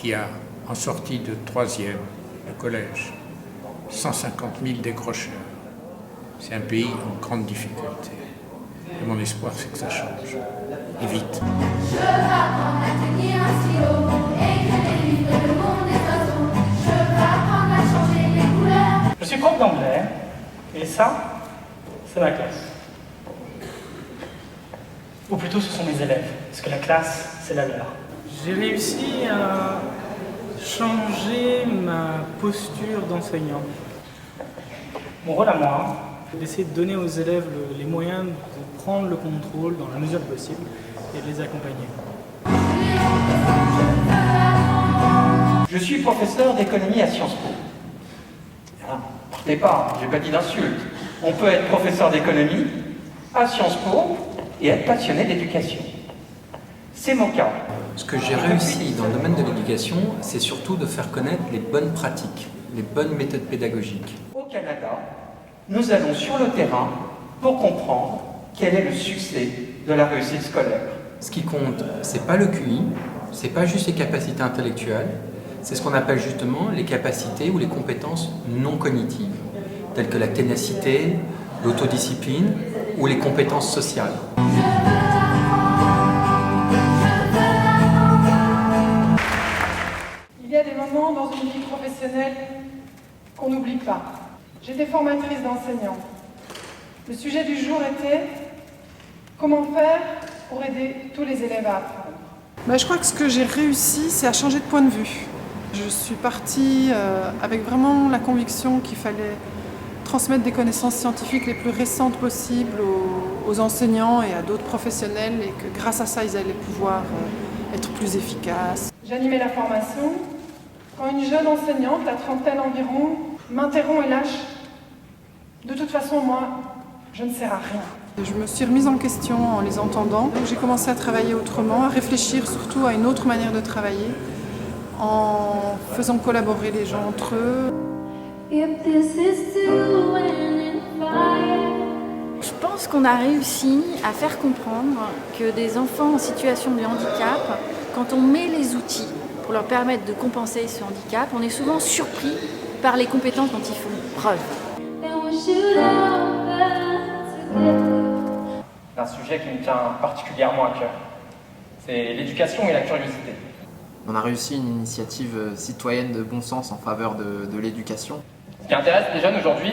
qui a, en sortie de 3e, le collège, 150 000 décrocheurs. C'est un pays en grande difficulté. Et mon espoir, c'est que ça change. Et vite. Je veux apprendre à tenir un stylo, écrire des livres de le monde des oiseaux. Je veux apprendre à changer les couleurs. Je suis prof d'anglais, et ça, c'est ma classe. Ou plutôt, ce sont mes élèves, parce que la classe, c'est la leur. J'ai réussi à changer ma posture d'enseignant. Mon rôle à moi, c'est d'essayer de donner aux élèves les moyens de prendre le contrôle dans la mesure du possible et de les accompagner. Je suis professeur d'économie à Sciences Po. Ah, partez pas, j'ai pas dit d'insulte. On peut être professeur d'économie à Sciences Po et être passionné d'éducation. C'est mon cas. Ce que j'ai réussi dans le domaine de l'éducation, c'est surtout de faire connaître les bonnes pratiques, les bonnes méthodes pédagogiques. Au Canada, nous allons sur le terrain pour comprendre quel est le succès de la réussite scolaire. Ce qui compte, c'est pas le QI, c'est pas juste les capacités intellectuelles, c'est ce qu'on appelle justement les capacités ou les compétences non cognitives, telles que la ténacité, l'autodiscipline ou les compétences sociales. Il y a des moments dans une vie professionnelle qu'on n'oublie pas. J'étais formatrice d'enseignants. Le sujet du jour était comment faire pour aider tous les élèves à apprendre. Je crois que ce que j'ai réussi, c'est à changer de point de vue. Je suis partie avec vraiment la conviction qu'il fallait transmettre des connaissances scientifiques les plus récentes possibles aux enseignants et à d'autres professionnels et que grâce à ça, ils allaient pouvoir être plus efficaces. J'animais la formation quand une jeune enseignante, la trentaine environ, m'interrompt et lâche. De toute façon, moi, je ne sers à rien. Je me suis remise en question en les entendant. J'ai commencé à travailler autrement, à réfléchir surtout à une autre manière de travailler, en faisant collaborer les gens entre eux. Je pense qu'on a réussi à faire comprendre que des enfants en situation de handicap, quand on met les outils pour leur permettre de compenser ce handicap, on est souvent surpris par les compétences dont ils font preuve. C'est un sujet qui me tient particulièrement à cœur. C'est l'éducation et la curiosité. On a réussi une initiative citoyenne de bon sens en faveur de l'éducation. Ce qui intéresse les jeunes aujourd'hui,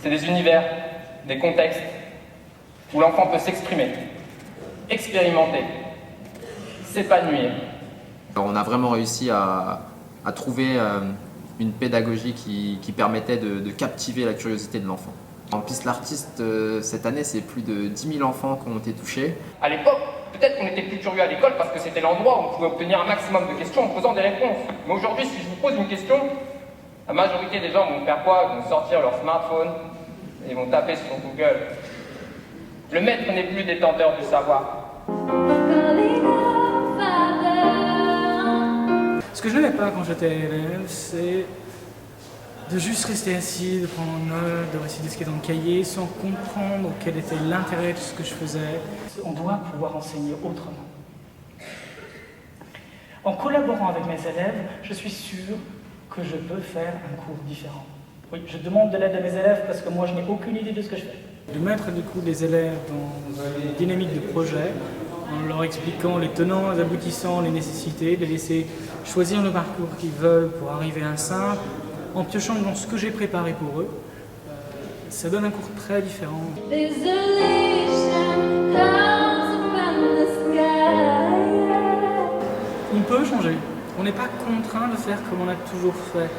c'est des univers, des contextes où l'enfant peut s'exprimer, expérimenter, s'épanouir. Alors on a vraiment réussi à trouver une pédagogie qui permettait de captiver la curiosité de l'enfant. En Piste l'artiste, cette année, c'est plus de 10 000 enfants qui ont été touchés. À l'époque, peut-être qu'on était plus curieux à l'école parce que c'était l'endroit où on pouvait obtenir un maximum de questions en posant des réponses. Mais aujourd'hui, si je vous pose une question, la majorité des gens vont faire quoi? Ils vont sortir leur smartphone et vont taper sur Google. Le maître n'est plus détenteur du savoir. Ce que je n'aimais pas quand j'étais élève, c'est de juste rester assis, de prendre en note, de réciter ce qui est dans le cahier, sans comprendre quel était l'intérêt de ce que je faisais. On doit pouvoir enseigner autrement. En collaborant avec mes élèves, je suis sûr que je peux faire un cours différent. Oui, je demande de l'aide à mes élèves parce que moi je n'ai aucune idée de ce que je fais. De mettre du coup les élèves dans une dynamique de projet, en leur expliquant les tenants, les aboutissants, les nécessités, de les laisser choisir le parcours qu'ils veulent pour arriver à un simple, en piochant dans ce que j'ai préparé pour eux, ça donne un cours très différent. On peut changer, on n'est pas contraint de faire comme on a toujours fait.